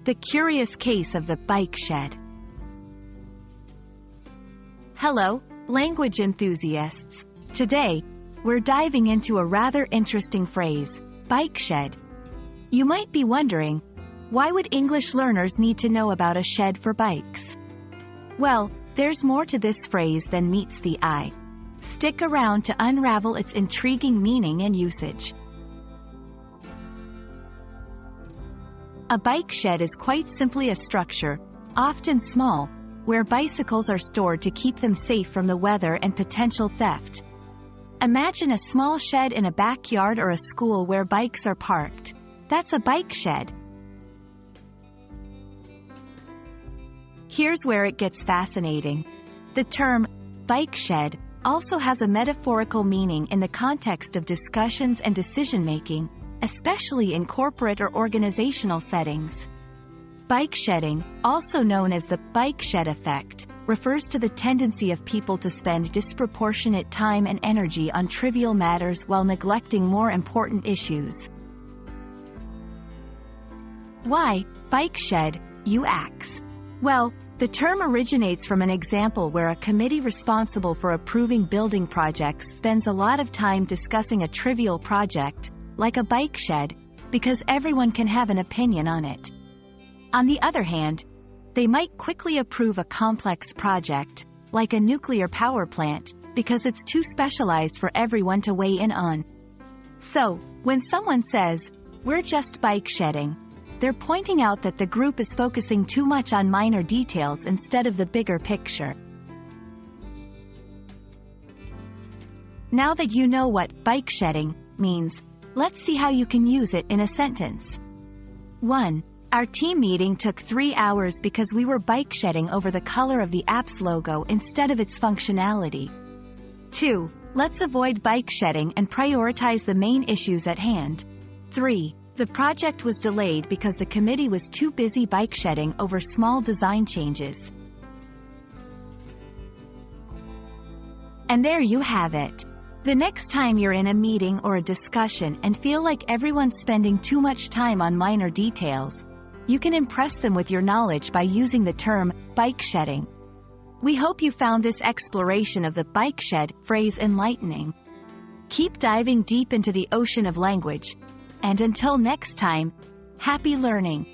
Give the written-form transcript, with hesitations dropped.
The curious case of the bike shed. Hello, language enthusiasts. Today, we're diving into a rather interesting phrase, bike shed. You might be wondering, why would English learners need to know about a shed for bikes? Well, there's more to this phrase than meets the eye. Stick around to unravel its intriguing meaning and usage. A bike shed is quite simply a structure, often small, where bicycles are stored to keep them safe from the weather and potential theft. Imagine a small shed in a backyard or a school where bikes are parked. That's a bike shed. Here's where it gets fascinating. The term bike shed also has a metaphorical meaning in the context of discussions and decision-making, especially in corporate or organizational settings. Bikeshedding, also known as the bike shed effect, refers to the tendency of people to spend disproportionate time and energy on trivial matters while neglecting more important issues. Why bike shed, you ask? Well, the term originates from an example where a committee responsible for approving building projects spends a lot of time discussing a trivial project, like a bike shed, because everyone can have an opinion on it. On the other hand, they might quickly approve a complex project, like a nuclear power plant, because it's too specialized for everyone to weigh in on. So, when someone says, "We're just bike shedding," they're pointing out that the group is focusing too much on minor details instead of the bigger picture. Now that you know what bike shedding means, let's see how you can use it in a sentence. 1. Our team meeting took 3 hours because we were bike shedding over the color of the app's logo instead of its functionality. 2. Let's avoid bike shedding and prioritize the main issues at hand. 3. The project was delayed because the committee was too busy bike shedding over small design changes. And there you have it. The next time you're in a meeting or a discussion and feel like everyone's spending too much time on minor details, you can impress them with your knowledge by using the term bike shedding. We hope you found this exploration of the bike shed phrase enlightening. Keep diving deep into the ocean of language, and until next time, happy learning!